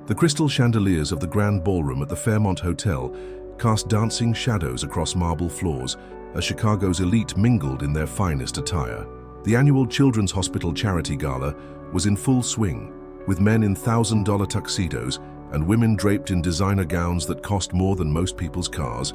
The crystal chandeliers of the grand ballroom at the Fairmont Hotel cast dancing shadows across marble floors as Chicago's elite mingled in their finest attire. The annual Children's Hospital Charity Gala was in full swing, with men in $1,000 tuxedos and women draped in designer gowns that cost more than most people's cars.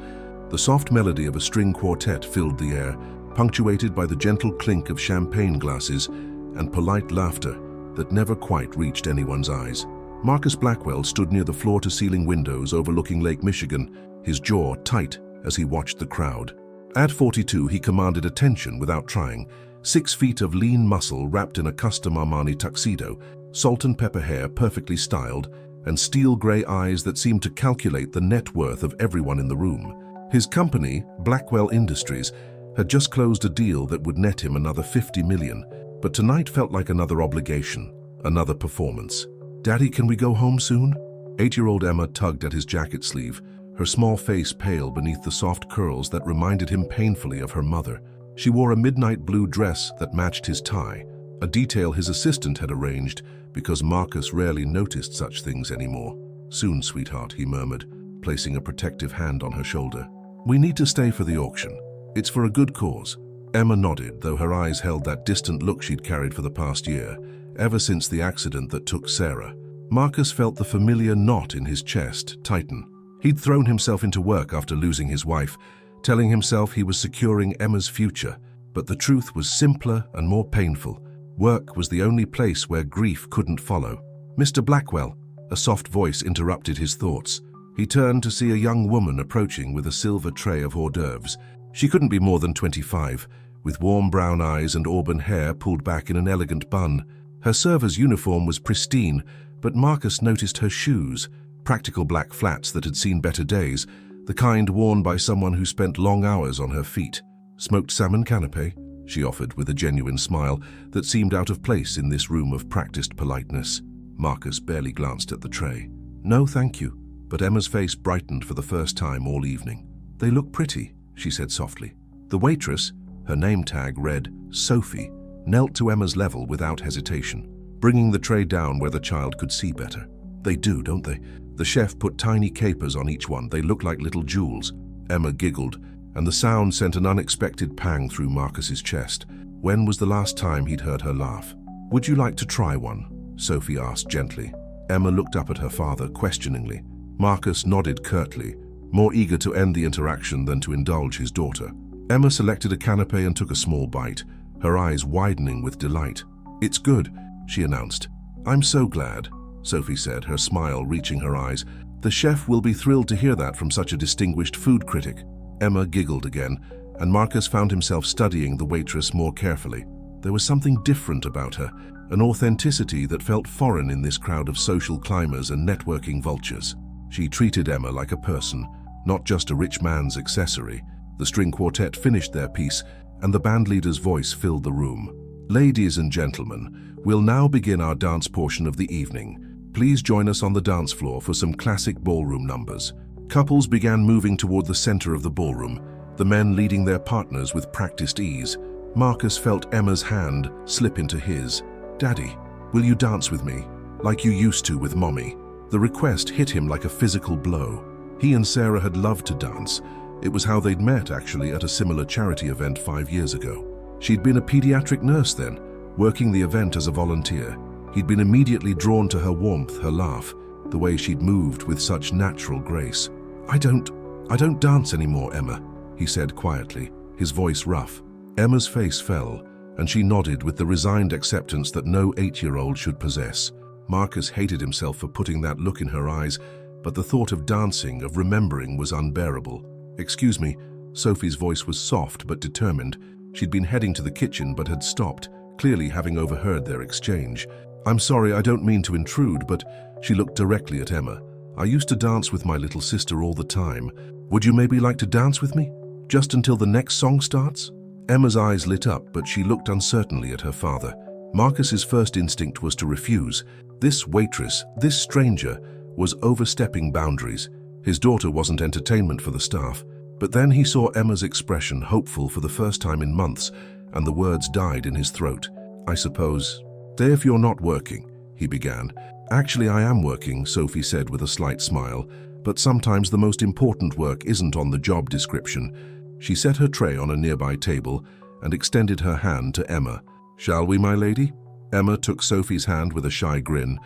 The soft melody of a string quartet filled the air, punctuated by the gentle clink of champagne glasses and polite laughter that never quite reached anyone's eyes. Marcus Blackwell stood near the floor-to-ceiling windows overlooking Lake Michigan, his jaw tight as he watched the crowd. At 42, he commanded attention without trying. 6 feet of lean muscle wrapped in a custom Armani tuxedo, salt and pepper hair perfectly styled, and steel gray eyes that seemed to calculate the net worth of everyone in the room. His company, Blackwell Industries, had just closed a deal that would net him another $50 million, but tonight felt like another obligation, another performance. "Daddy, can we go home soon?" 8-year-old Emma tugged at his jacket sleeve, her small face pale beneath the soft curls that reminded him painfully of her mother. She wore a midnight blue dress that matched his tie, a detail his assistant had arranged because Marcus rarely noticed such things anymore. "Soon, sweetheart," he murmured, placing a protective hand on her shoulder. "We need to stay for the auction. It's for a good cause." Emma nodded, though her eyes held that distant look she'd carried for the past year, ever since the accident that took Sarah. Marcus felt the familiar knot in his chest tighten. He'd thrown himself into work after losing his wife, telling himself he was securing Emma's future, but the truth was simpler and more painful. Work was the only place where grief couldn't follow. "Mr. Blackwell," a soft voice interrupted his thoughts. He turned to see a young woman approaching with a silver tray of hors d'oeuvres. She couldn't be more than 25, with warm brown eyes and auburn hair pulled back in an elegant bun. Her server's uniform was pristine, but Marcus noticed her shoes, practical black flats that had seen better days, the kind worn by someone who spent long hours on her feet. "Smoked salmon canapé?" she offered with a genuine smile that seemed out of place in this room of practiced politeness. Marcus barely glanced at the tray. "No, thank you," but Emma's face brightened for the first time all evening. "They look pretty," she said softly. The waitress, her name tag read Sophie, knelt to Emma's level without hesitation, bringing the tray down where the child could see better. "They do, don't they?" The chef put tiny capers on each one. "They look like little jewels." Emma giggled, and the sound sent an unexpected pang through Marcus's chest. When was the last time he'd heard her laugh? "Would you like to try one?" Sophie asked gently. Emma looked up at her father questioningly. Marcus nodded curtly, more eager to end the interaction than to indulge his daughter. Emma selected a canapé and took a small bite, her eyes widening with delight. "It's good," she announced. "I'm so glad," Sophie said, her smile reaching her eyes. "The chef will be thrilled to hear that from such a distinguished food critic." Emma giggled again, and Marcus found himself studying the waitress more carefully. There was something different about her, an authenticity that felt foreign in this crowd of social climbers and networking vultures. She treated Emma like a person, not just a rich man's accessory. The string quartet finished their piece, and the bandleader's voice filled the room. "Ladies and gentlemen, we'll now begin our dance portion of the evening. Please join us on the dance floor for some classic ballroom numbers." Couples began moving toward the center of the ballroom, the men leading their partners with practiced ease. Marcus felt Emma's hand slip into his. "Daddy, will you dance with me, like you used to with Mommy?" The request hit him like a physical blow. He and Sarah had loved to dance. It was how they'd met, actually, at a similar charity event 5 years ago. She'd been a pediatric nurse then, working the event as a volunteer. He'd been immediately drawn to her warmth, her laugh, the way she'd moved with such natural grace. I don't dance anymore, Emma," he said quietly, his voice rough. Emma's face fell, and she nodded with the resigned acceptance that no 8-year-old should possess. Marcus hated himself for putting that look in her eyes, but the thought of dancing, of remembering, was unbearable. "Excuse me," Sophie's voice was soft but determined. She'd been heading to the kitchen but had stopped, clearly having overheard their exchange. "I'm sorry, I don't mean to intrude, but..." She looked directly at Emma. "I used to dance with my little sister all the time. Would you maybe like to dance with me? Just until the next song starts?" Emma's eyes lit up, but she looked uncertainly at her father. Marcus's first instinct was to refuse. This waitress, this stranger, was overstepping boundaries. His daughter wasn't entertainment for the staff. But then he saw Emma's expression, hopeful for the first time in months, and the words died in his throat. "I suppose, stay if you're not working," he began. Actually, I am working, Sophie said with a slight smile, but sometimes the most important work isn't on the job description. She set her tray on a nearby table and extended her hand to Emma. Shall we, my lady? Emma took Sophie's hand with a shy grin,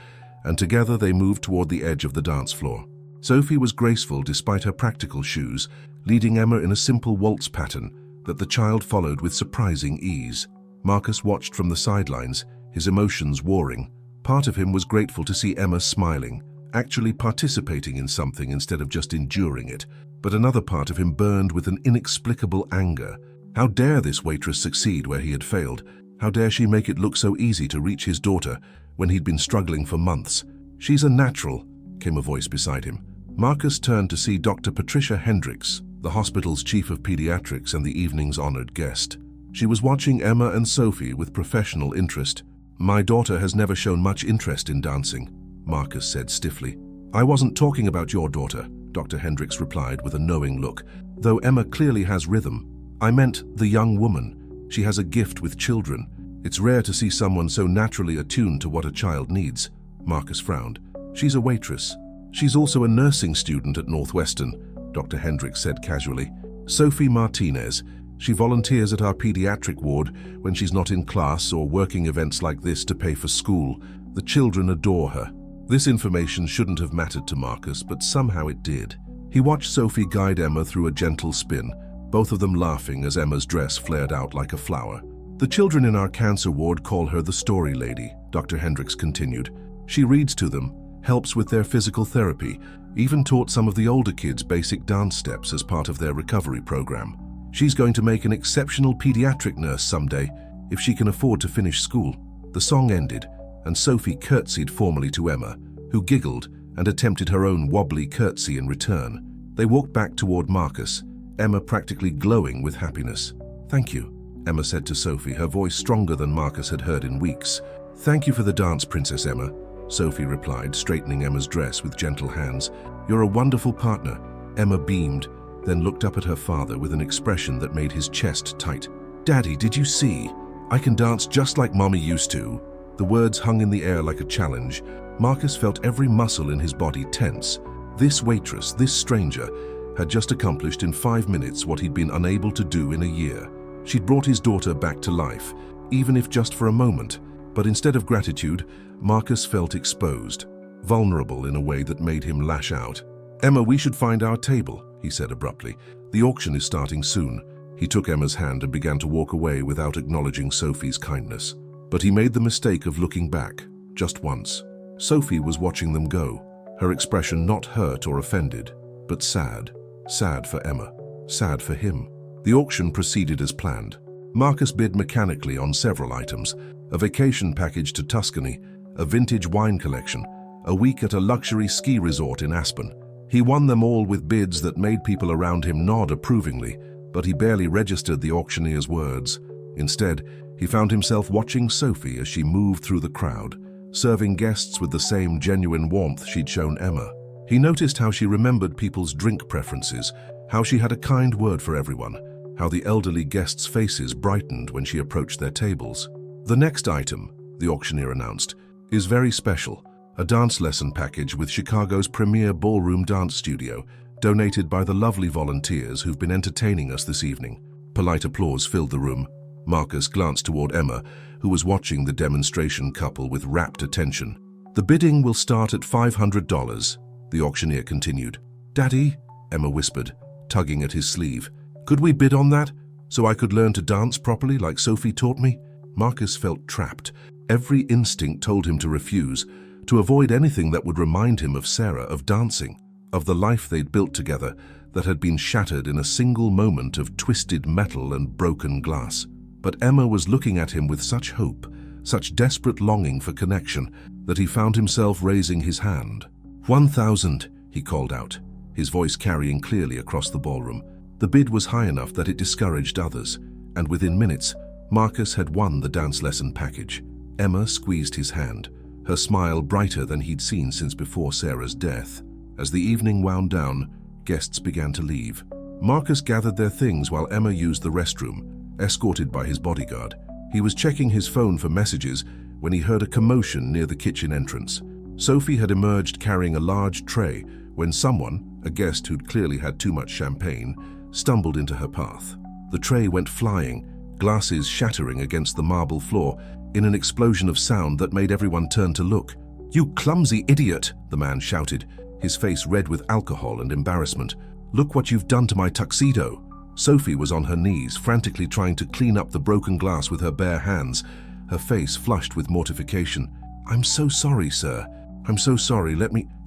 and together they moved toward the edge of the dance floor. Sophie was graceful despite her practical shoes, leading Emma in a simple waltz pattern that the child followed with surprising ease. Marcus watched from the sidelines, his emotions warring. Part of him was grateful to see Emma smiling, actually participating in something instead of just enduring it. But another part of him burned with an inexplicable anger. How dare this waitress succeed where he had failed? How dare she make it look so easy to reach his daughter when he'd been struggling for months? She's a natural, came a voice beside him. Marcus turned to see Dr. Patricia Hendricks, the hospital's chief of pediatrics and the evening's honored guest. She was watching Emma and Sophie with professional interest. My daughter has never shown much interest in dancing, Marcus said stiffly. I wasn't talking about your daughter, Dr. Hendricks replied with a knowing look, though Emma clearly has rhythm. I meant the young woman. She has a gift with children. It's rare to see someone so naturally attuned to what a child needs. Marcus frowned. She's a waitress. She's also a nursing student at Northwestern, Dr. Hendricks said casually. Sophie Martinez. She volunteers at our pediatric ward when she's not in class or working events like this to pay for school. The children adore her. This information shouldn't have mattered to Marcus, but somehow it did. He watched Sophie guide Emma through a gentle spin, both of them laughing as Emma's dress flared out like a flower. The children in our cancer ward call her the story lady, Dr. Hendricks continued. She reads to them, helps with their physical therapy, even taught some of the older kids basic dance steps as part of their recovery program. She's going to make an exceptional pediatric nurse someday, if she can afford to finish school. The song ended, and Sophie curtsied formally to Emma, who giggled and attempted her own wobbly curtsy in return. They walked back toward Marcus, Emma practically glowing with happiness. Thank you, Emma said to Sophie, her voice stronger than Marcus had heard in weeks. Thank you for the dance, Princess Emma, Sophie replied, straightening Emma's dress with gentle hands. You're a wonderful partner. Emma beamed, then looked up at her father with an expression that made his chest tight. Daddy, did you see? I can dance just like Mommy used to. The words hung in the air like a challenge. Marcus felt every muscle in his body tense. This waitress, this stranger, had just accomplished in 5 minutes what he'd been unable to do in a year. She'd brought his daughter back to life, even if just for a moment. But instead of gratitude, Marcus felt exposed, vulnerable in a way that made him lash out. Emma, we should find our table, he said abruptly. The auction is starting soon. He took Emma's hand and began to walk away without acknowledging Sophie's kindness. But he made the mistake of looking back, just once. Sophie was watching them go, her expression not hurt or offended, but sad. Sad for Emma, sad for him. The auction proceeded as planned. Marcus bid mechanically on several items: a vacation package to Tuscany, a vintage wine collection, a week at a luxury ski resort in Aspen. He won them all with bids that made people around him nod approvingly, but he barely registered the auctioneer's words. Instead, he found himself watching Sophie as she moved through the crowd, serving guests with the same genuine warmth she'd shown Emma. He noticed how she remembered people's drink preferences, how she had a kind word for everyone, how the elderly guests' faces brightened when she approached their tables. The next item, the auctioneer announced, is very special, a dance lesson package with Chicago's premier ballroom dance studio, donated by the lovely volunteers who've been entertaining us this evening. Polite applause filled the room. Marcus glanced toward Emma, who was watching the demonstration couple with rapt attention. The bidding will start at $500, the auctioneer continued. Daddy, Emma whispered, tugging at his sleeve. Could we bid on that, so I could learn to dance properly like Sophie taught me? Marcus felt trapped. Every instinct told him to refuse, to avoid anything that would remind him of Sarah, of dancing, of the life they'd built together that had been shattered in a single moment of twisted metal and broken glass. But Emma was looking at him with such hope, such desperate longing for connection, that he found himself raising his hand. 1,000, he called out, his voice carrying clearly across the ballroom. The bid was high enough that it discouraged others, and within minutes, Marcus had won the dance lesson package. Emma squeezed his hand, her smile brighter than he'd seen since before Sarah's death. As the evening wound down, guests began to leave. Marcus gathered their things while Emma used the restroom, escorted by his bodyguard. He was checking his phone for messages when he heard a commotion near the kitchen entrance. Sophie had emerged carrying a large tray when someone, a guest who'd clearly had too much champagne, stumbled into her path. The tray went flying, glasses shattering against the marble floor in an explosion of sound that made everyone turn to look. "You clumsy idiot!" the man shouted, his face red with alcohol and embarrassment. "Look what you've done to my tuxedo." Sophie was on her knees, frantically trying to clean up the broken glass with her bare hands, her face flushed with mortification. "I'm so sorry, sir. I'm so sorry.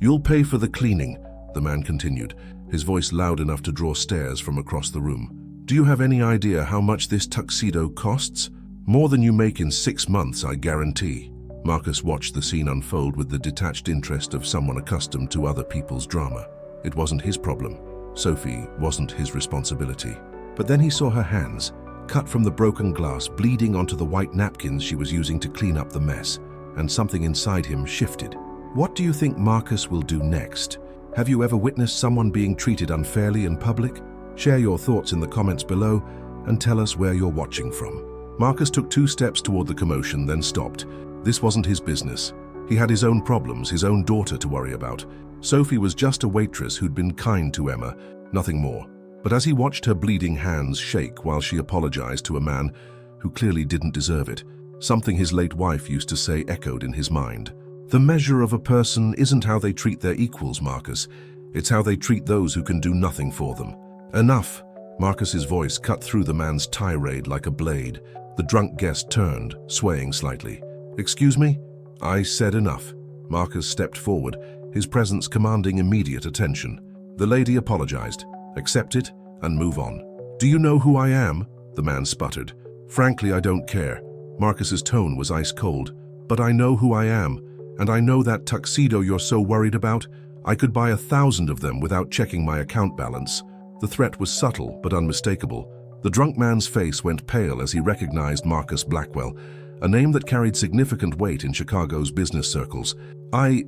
You'll pay for the cleaning," the man continued, his voice loud enough to draw stares from across the room. "Do you have any idea how much this tuxedo costs? More than you make in 6 months, I guarantee." Marcus watched the scene unfold with the detached interest of someone accustomed to other people's drama. It wasn't his problem. Sophie wasn't his responsibility. But then he saw her hands, cut from the broken glass, bleeding onto the white napkins she was using to clean up the mess, and something inside him shifted. What do you think Marcus will do next? Have you ever witnessed someone being treated unfairly in public? Share your thoughts in the comments below and tell us where you're watching from. Marcus took 2 steps toward the commotion, then stopped. This wasn't his business. He had his own problems, his own daughter to worry about. Sophie was just a waitress who'd been kind to Emma, nothing more. But as he watched her bleeding hands shake while she apologized to a man who clearly didn't deserve it, something his late wife used to say echoed in his mind. "The measure of a person isn't how they treat their equals, Marcus. It's how they treat those who can do nothing for them." "Enough!" Marcus's voice cut through the man's tirade like a blade. The drunk guest turned, swaying slightly. "Excuse me?" "I said enough." Marcus stepped forward, his presence commanding immediate attention. The lady apologized. "Accept it and move on." "Do you know who I am?" the man sputtered. "Frankly, I don't care." Marcus's tone was ice cold. "But I know who I am, and I know that tuxedo you're so worried about. I could buy 1,000 of them without checking my account balance." The threat was subtle but unmistakable. The drunk man's face went pale as he recognized Marcus Blackwell, a name that carried significant weight in Chicago's business circles. I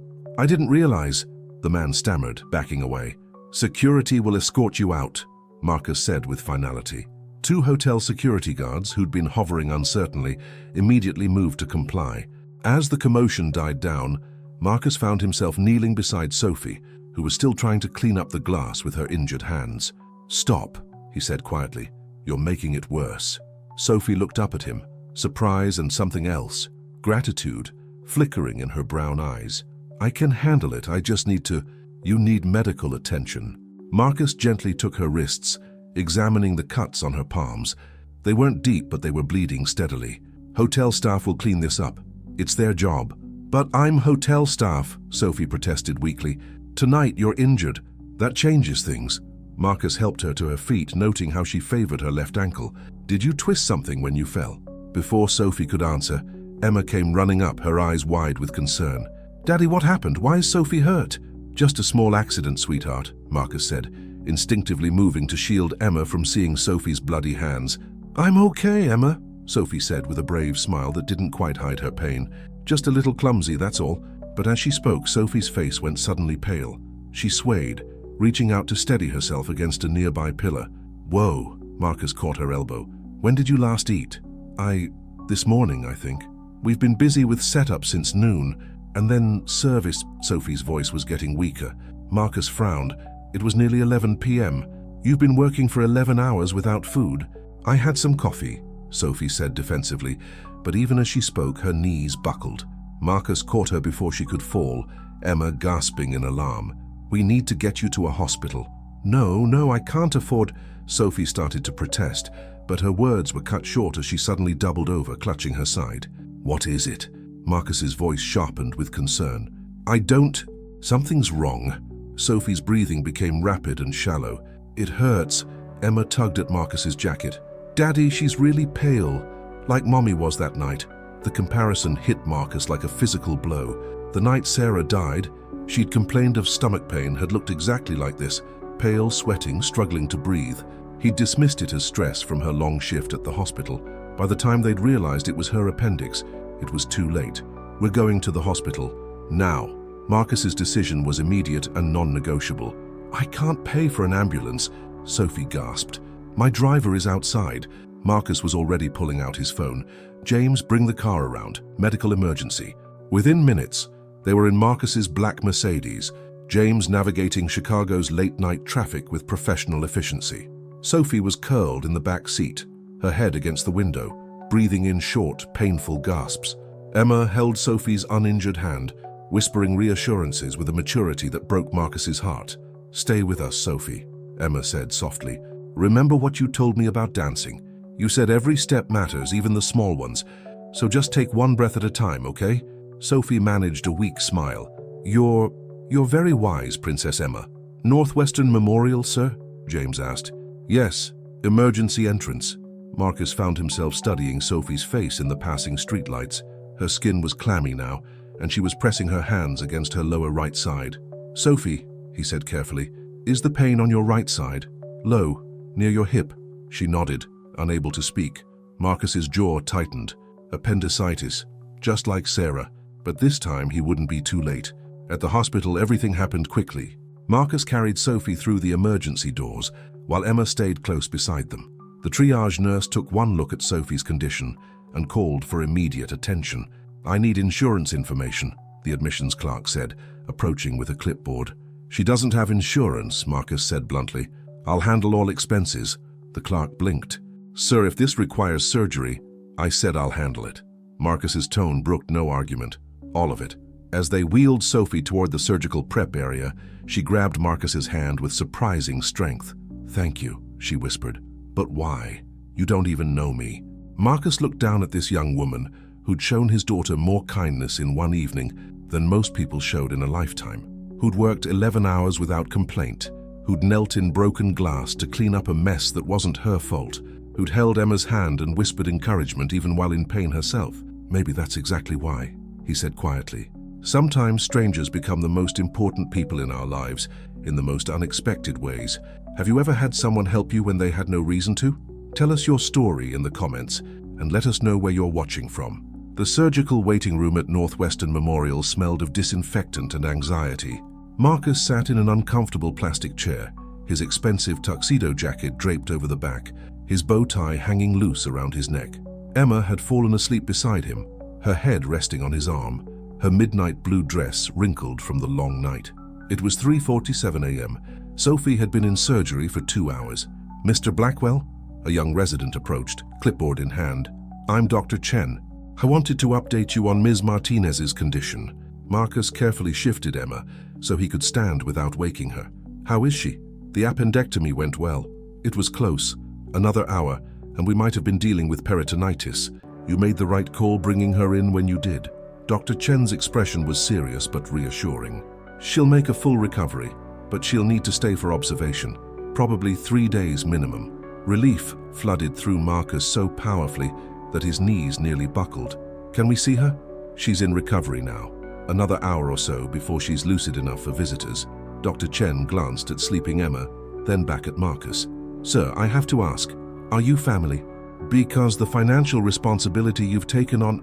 didn't realize," the man stammered, backing away. "Security will escort you out," Marcus said with finality. 2 hotel security guards, who'd been hovering uncertainly, immediately moved to comply. As the commotion died down, Marcus found himself kneeling beside Sophie, who was still trying to clean up the glass with her injured hands. "Stop," he said quietly. "You're making it worse." Sophie looked up at him, surprise and something else, gratitude, flickering in her brown eyes. "I can handle it, I just need to—" "You need medical attention." Marcus gently took her wrists, examining the cuts on her palms. They weren't deep, but they were bleeding steadily. "Hotel staff will clean this up. It's their job." "But I'm hotel staff," Sophie protested weakly. "Tonight you're injured. That changes things." Marcus helped her to her feet, noting how she favored her left ankle. "Did you twist something when you fell?" Before Sophie could answer, Emma came running up, her eyes wide with concern. "Daddy, what happened? Why is Sophie hurt?" "Just a small accident, sweetheart," Marcus said, instinctively moving to shield Emma from seeing Sophie's bloody hands. "I'm okay, Emma," Sophie said with a brave smile that didn't quite hide her pain. "Just a little clumsy, that's all." But as she spoke, Sophie's face went suddenly pale. She swayed, reaching out to steady herself against a nearby pillar. "Whoa," Marcus caught her elbow. "When did you last eat?" This morning, I think. We've been busy with setup since noon, and then service." Sophie's voice was getting weaker. Marcus frowned. It was nearly 11 p.m. "You've been working for 11 hours without food." "I had some coffee," Sophie said defensively, but even as she spoke, her knees buckled. Marcus caught her before she could fall, Emma gasping in alarm. "We need to get you to a hospital." No, I can't afford—" Sophie started to protest, but her words were cut short as she suddenly doubled over, clutching her side. "What is it?" Marcus's voice sharpened with concern. Something's wrong." Sophie's breathing became rapid and shallow. "It hurts." Emma tugged at Marcus's jacket. "Daddy, she's really pale, like Mommy was that night." The comparison hit Marcus like a physical blow. The night Sarah died, she'd complained of stomach pain, had looked exactly like this, pale, sweating, struggling to breathe. He'd dismissed it as stress from her long shift at the hospital. By the time they'd realized it was her appendix, it was too late. "We're going to the hospital. Now." Marcus's decision was immediate and non-negotiable. "I can't pay for an ambulance," Sophie gasped. "My driver is outside." Marcus was already pulling out his phone. "James, bring the car around. Medical emergency." Within minutes, they were in Marcus's black Mercedes, James navigating Chicago's late-night traffic with professional efficiency. Sophie was curled in the back seat, her head against the window, breathing in short, painful gasps. Emma held Sophie's uninjured hand, whispering reassurances with a maturity that broke Marcus's heart. "Stay with us, Sophie," Emma said softly. "Remember what you told me about dancing. You said every step matters, even the small ones. So just take one breath at a time, okay?" Sophie managed a weak smile. You're very wise, Princess Emma." "Northwestern Memorial, sir?" James asked. "Yes, emergency entrance." Marcus found himself studying Sophie's face in the passing streetlights. Her skin was clammy now, and she was pressing her hands against her lower right side. "Sophie," he said carefully, "is the pain on your right side? Low, near your hip?" She nodded, unable to speak. Marcus's jaw tightened. Appendicitis, just like Sarah, but this time he wouldn't be too late. At the hospital, everything happened quickly. Marcus carried Sophie through the emergency doors, while Emma stayed close beside them. The triage nurse took one look at Sophie's condition and called for immediate attention. "I need insurance information," the admissions clerk said, approaching with a clipboard. "She doesn't have insurance," Marcus said bluntly. "I'll handle all expenses." The clerk blinked. "Sir, if this requires surgery, I said I'll handle it." Marcus's tone brooked no argument. All of it. As they wheeled Sophie toward the surgical prep area, she grabbed Marcus's hand with surprising strength. "Thank you," she whispered. "But why? You don't even know me." Marcus looked down at this young woman who'd shown his daughter more kindness in one evening than most people showed in a lifetime, who'd worked 11 hours without complaint, who'd knelt in broken glass to clean up a mess that wasn't her fault, who'd held Emma's hand and whispered encouragement even while in pain herself. "Maybe that's exactly why," he said quietly. "Sometimes strangers become the most important people in our lives, in the most unexpected ways. Have you ever had someone help you when they had no reason to? Tell us your story in the comments, and let us know where you're watching from." The surgical waiting room at Northwestern Memorial smelled of disinfectant and anxiety. Marcus sat in an uncomfortable plastic chair, his expensive tuxedo jacket draped over the back, his bow tie hanging loose around his neck. Emma had fallen asleep beside him, her head resting on his arm, her midnight blue dress wrinkled from the long night. It was 3:47 a.m. Sophie had been in surgery for 2 hours. "Mr. Blackwell?" A young resident approached, clipboard in hand. "I'm Dr. Chen. I wanted to update you on Ms. Martinez's condition." Marcus carefully shifted Emma so he could stand without waking her. "How is she?" "The appendectomy went well. It was close. Another hour, and we might have been dealing with peritonitis. You made the right call bringing her in when you did." Dr. Chen's expression was serious but reassuring. "She'll make a full recovery, but she'll need to stay for observation. Probably 3 days minimum." Relief flooded through Marcus so powerfully that his knees nearly buckled. "Can we see her?" "She's in recovery now. Another hour or so before she's lucid enough for visitors." Dr. Chen glanced at sleeping Emma, then back at Marcus. "Sir, I have to ask, are you family? Because the financial responsibility you've taken on..."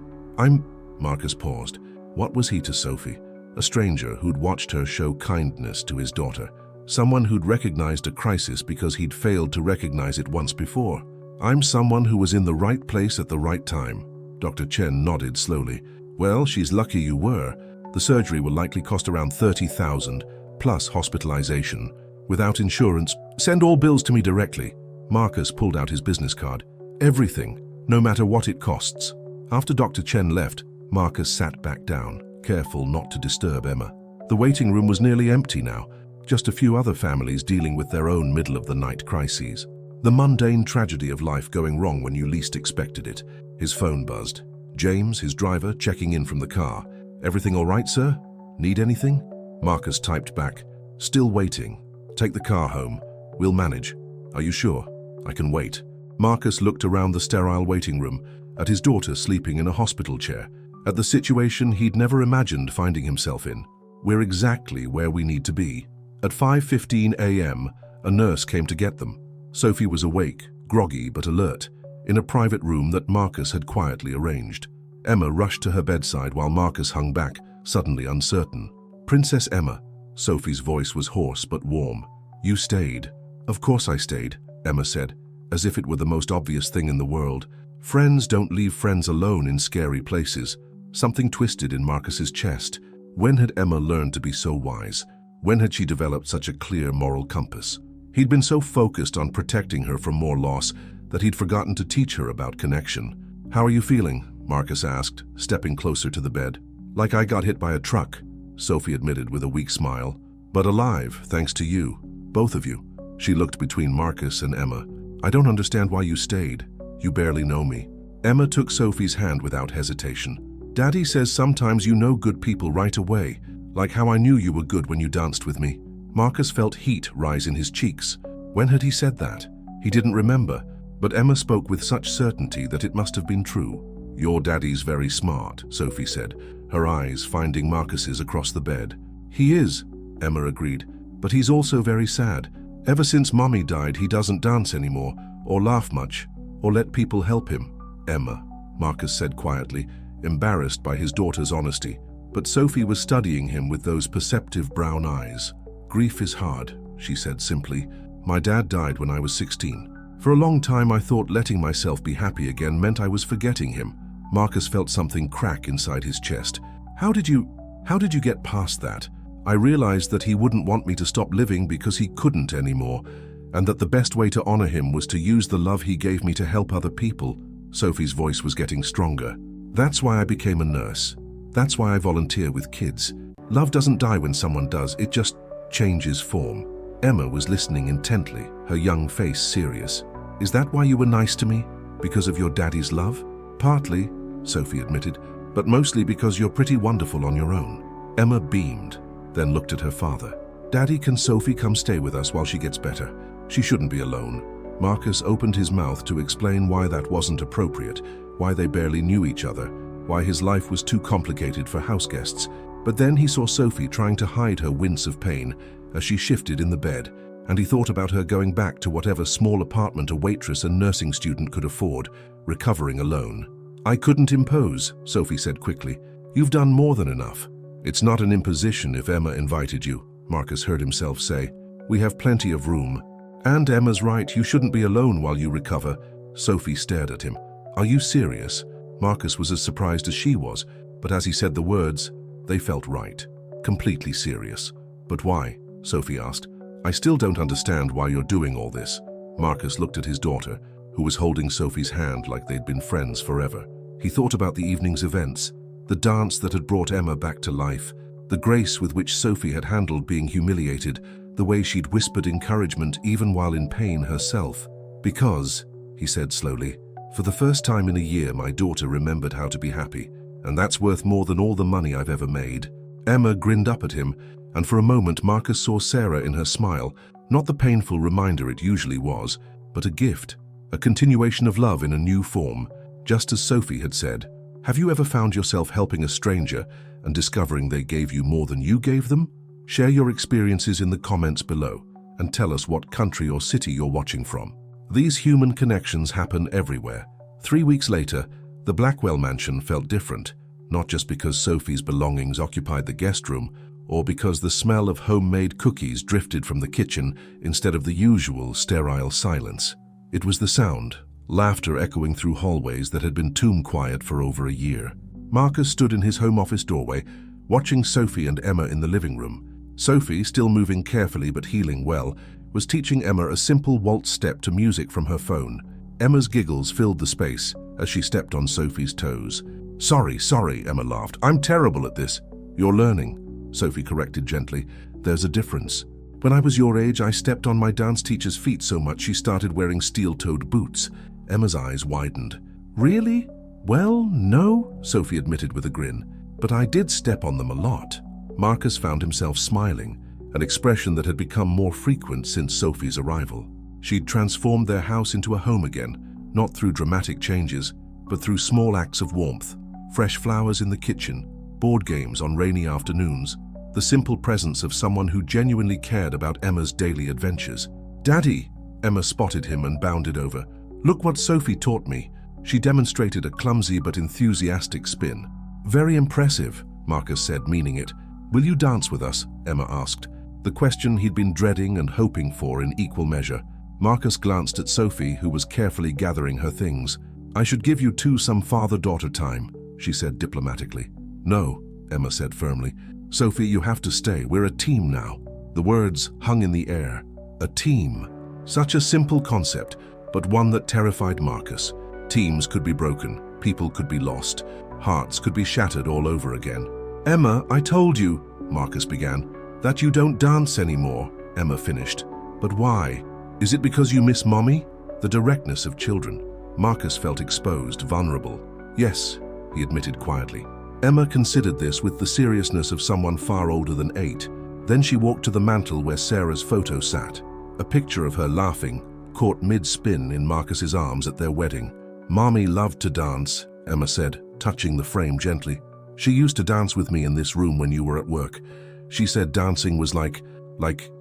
Marcus paused. What was he to Sophie? A stranger who'd watched her show kindness to his daughter. Someone who'd recognized a crisis because he'd failed to recognize it once before. "I'm someone who was in the right place at the right time." Dr. Chen nodded slowly. "Well, she's lucky you were. The surgery will likely cost around 30,000, plus hospitalization. Without insurance, send all bills to me directly." Marcus pulled out his business card. "Everything, no matter what it costs." After Dr. Chen left, Marcus sat back down, careful not to disturb Emma. The waiting room was nearly empty now, just a few other families dealing with their own middle-of-the-night crises. The mundane tragedy of life going wrong when you least expected it. His phone buzzed. James, his driver, checking in from the car. "Everything all right, sir? Need anything?" Marcus typed back. "Still waiting. Take the car home. We'll manage. Are you sure? I can wait." Marcus looked around the sterile waiting room, at his daughter sleeping in a hospital chair, at the situation he'd never imagined finding himself in. We're exactly where we need to be. At 5:15 a.m., a nurse came to get them. Sophie was awake, groggy but alert, in a private room that Marcus had quietly arranged. Emma rushed to her bedside while Marcus hung back, suddenly uncertain. "Princess Emma," Sophie's voice was hoarse but warm. "You stayed." "Of course I stayed," Emma said. as if it were the most obvious thing in the world. Friends don't leave friends alone in scary places. Something twisted in Marcus's chest. When had Emma learned to be so wise? When had she developed such a clear moral compass? He'd been so focused on protecting her from more loss that he'd forgotten to teach her about connection. "How are you feeling?" Marcus asked, stepping closer to the bed. "Like I got hit by a truck," Sophie admitted with a weak smile. "But alive, thanks to you. Both of you." She looked between Marcus and Emma. "I don't understand why you stayed. You barely know me." Emma took Sophie's hand without hesitation. "Daddy says sometimes you know good people right away, like how I knew you were good when you danced with me." Marcus felt heat rise in his cheeks. When had he said that? He didn't remember, but Emma spoke with such certainty that it must have been true. "Your daddy's very smart," Sophie said, her eyes finding Marcus's across the bed. "He is," Emma agreed, "but he's also very sad. Ever since Mommy died, he doesn't dance anymore, or laugh much, or let people help him." "Emma," Marcus said quietly, embarrassed by his daughter's honesty. But Sophie was studying him with those perceptive brown eyes. "Grief is hard," she said simply. "My dad died when I was 16. For a long time I thought letting myself be happy again meant I was forgetting him." Marcus felt something crack inside his chest. How did you get past that?" "I realized that he wouldn't want me to stop living because he couldn't anymore, and that the best way to honor him was to use the love he gave me to help other people." Sophie's voice was getting stronger. "That's why I became a nurse. That's why I volunteer with kids. Love doesn't die when someone does, it just changes form." Emma was listening intently, her young face serious. "Is that why you were nice to me? Because of your daddy's love?" "Partly," Sophie admitted, "but mostly because you're pretty wonderful on your own." Emma beamed, then looked at her father. "Daddy, can Sophie come stay with us while she gets better? She shouldn't be alone." Marcus opened his mouth to explain why that wasn't appropriate, why they barely knew each other, why his life was too complicated for house guests. But then he saw Sophie trying to hide her wince of pain as she shifted in the bed, and he thought about her going back to whatever small apartment a waitress and nursing student could afford, recovering alone. "I couldn't impose," Sophie said quickly. "You've done more than enough." "It's not an imposition if Emma invited you," Marcus heard himself say. "We have plenty of room. And Emma's right, you shouldn't be alone while you recover." Sophie stared at him. "Are you serious?" Marcus was as surprised as she was, but as he said the words, they felt right. Completely serious. "But why?" Sophie asked. "I still don't understand why you're doing all this." Marcus looked at his daughter, who was holding Sophie's hand like they'd been friends forever. He thought about the evening's events, the dance that had brought Emma back to life, the grace with which Sophie had handled being humiliated, the way she'd whispered encouragement even while in pain herself. "Because," he said slowly, "for the first time in a year my daughter remembered how to be happy, and that's worth more than all the money I've ever made." Emma grinned up at him, and for a moment Marcus saw Sarah in her smile, not the painful reminder it usually was, but a gift, a continuation of love in a new form, just as Sophie had said. Have you ever found yourself helping a stranger and discovering they gave you more than you gave them? Share your experiences in the comments below and tell us what country or city you're watching from. These human connections happen everywhere. 3 weeks later, the Blackwell mansion felt different, not just because Sophie's belongings occupied the guest room, or because the smell of homemade cookies drifted from the kitchen instead of the usual sterile silence. It was the sound, laughter echoing through hallways that had been tomb quiet for over a year. Marcus stood in his home office doorway, watching Sophie and Emma in the living room. Sophie, still moving carefully but healing well, was teaching Emma a simple waltz step to music from her phone. Emma's giggles filled the space as she stepped on Sophie's toes. Sorry, Emma laughed. "I'm terrible at this." "You're learning," Sophie corrected gently. "There's a difference. When I was your age, I stepped on my dance teacher's feet so much she started wearing steel-toed boots." Emma's eyes widened. "Really? Well, no," Sophie admitted with a grin. "But I did step on them a lot." Marcus found himself smiling, an expression that had become more frequent since Sophie's arrival. She'd transformed their house into a home again, not through dramatic changes, but through small acts of warmth. Fresh flowers in the kitchen, board games on rainy afternoons, the simple presence of someone who genuinely cared about Emma's daily adventures. "Daddy!" Emma spotted him and bounded over. "Look what Sophie taught me." She demonstrated a clumsy but enthusiastic spin. "Very impressive," Marcus said, meaning it. "Will you dance with us?" Emma asked, the question he'd been dreading and hoping for in equal measure. Marcus glanced at Sophie, who was carefully gathering her things. "I should give you two some father-daughter time," she said diplomatically. "No," Emma said firmly. "Sophie, you have to stay. We're a team now." The words hung in the air. A team. Such a simple concept, but one that terrified Marcus. Teams could be broken, people could be lost, hearts could be shattered all over again. "Emma, I told you," Marcus began. "That you don't dance anymore," Emma finished. "But why? Is it because you miss Mommy?" The directness of children. Marcus felt exposed, vulnerable. "Yes," he admitted quietly. Emma considered this with the seriousness of someone far older than 8. Then she walked to the mantel where Sarah's photo sat. A picture of her laughing, caught mid-spin in Marcus's arms at their wedding. "Mommy loved to dance," Emma said, touching the frame gently. "She used to dance with me in this room when you were at work. She said dancing was like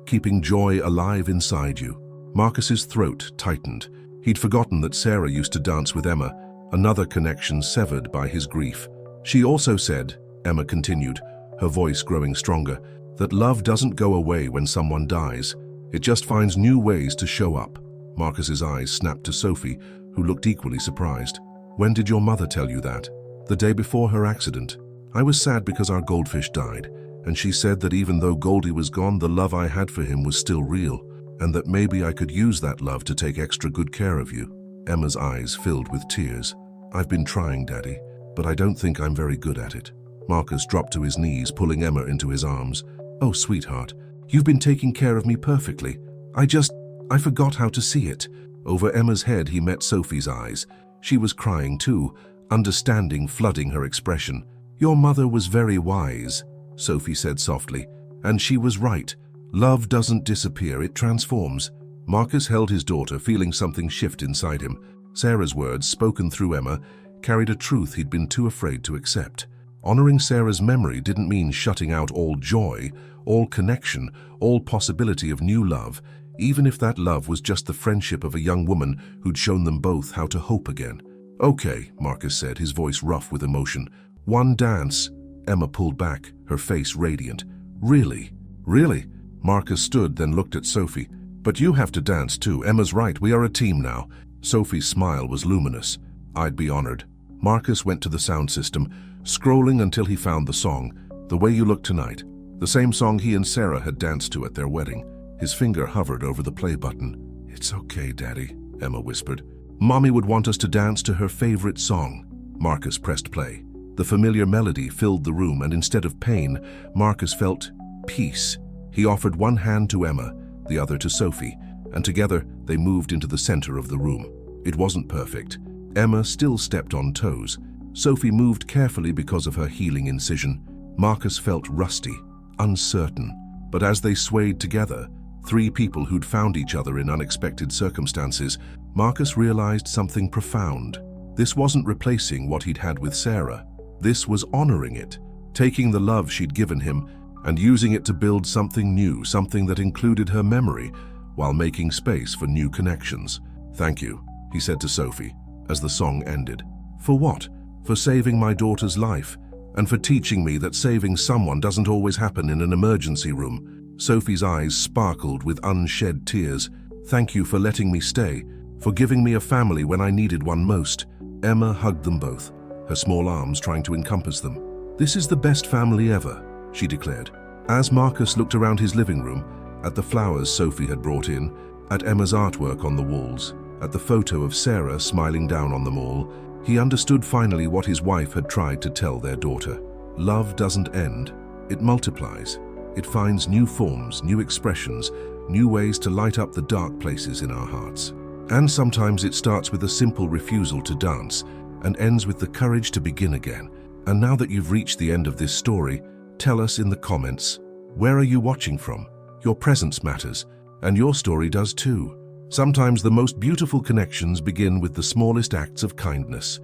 keeping joy alive inside you." Marcus's throat tightened. He'd forgotten that Sarah used to dance with Emma, another connection severed by his grief. "She also said," Emma continued, her voice growing stronger, "that love doesn't go away when someone dies. It just finds new ways to show up." Marcus's eyes snapped to Sophie, who looked equally surprised. "When did your mother tell you that?" "The day before her accident. I was sad because our goldfish died, and she said that even though Goldie was gone, the love I had for him was still real, and that maybe I could use that love to take extra good care of you." Emma's eyes filled with tears. "I've been trying, Daddy, but I don't think I'm very good at it." Marcus dropped to his knees, pulling Emma into his arms. "Oh, sweetheart, you've been taking care of me perfectly. I forgot how to see it." Over Emma's head he met Sophie's eyes. She was crying too, understanding flooding her expression. "Your mother was very wise," Sophie said softly, "and she was right. Love doesn't disappear, it transforms." Marcus held his daughter, feeling something shift inside him. Sarah's words, spoken through Emma, carried a truth he'd been too afraid to accept. Honoring Sarah's memory didn't mean shutting out all joy, all connection, all possibility of new love, even if that love was just the friendship of a young woman who'd shown them both how to hope again. "Okay," Marcus said, his voice rough with emotion. "One dance." Emma pulled back, her face radiant. "Really? Really?" Marcus stood, then looked at Sophie. "But you have to dance too. Emma's right, we are a team now." Sophie's smile was luminous. "I'd be honored." Marcus went to the sound system, scrolling until he found the song, "The Way You Look Tonight," the same song he and Sarah had danced to at their wedding. His finger hovered over the play button. "It's okay, Daddy," Emma whispered. "Mommy would want us to dance to her favorite song." Marcus pressed play. The familiar melody filled the room, and instead of pain, Marcus felt peace. He offered one hand to Emma, the other to Sophie, and together they moved into the center of the room. It wasn't perfect. Emma still stepped on toes. Sophie moved carefully because of her healing incision. Marcus felt rusty, uncertain. But as they swayed together, three people who'd found each other in unexpected circumstances, Marcus realized something profound. This wasn't replacing what he'd had with Sarah. This was honoring it, taking the love she'd given him and using it to build something new, something that included her memory, while making space for new connections. "Thank you," he said to Sophie, as the song ended. "For what? For saving my daughter's life, and for teaching me that saving someone doesn't always happen in an emergency room." Sophie's eyes sparkled with unshed tears. "Thank you for letting me stay, for giving me a family when I needed one most." Emma hugged them both, her small arms trying to encompass them. "This is the best family ever," she declared. As Marcus looked around his living room, at the flowers Sophie had brought in, at Emma's artwork on the walls, at the photo of Sarah smiling down on them all, he understood finally what his wife had tried to tell their daughter. Love doesn't end, it multiplies. It finds new forms, new expressions, new ways to light up the dark places in our hearts. And sometimes it starts with a simple refusal to dance and ends with the courage to begin again. And now that you've reached the end of this story, tell us in the comments, where are you watching from? Your presence matters, and your story does too. Sometimes the most beautiful connections begin with the smallest acts of kindness.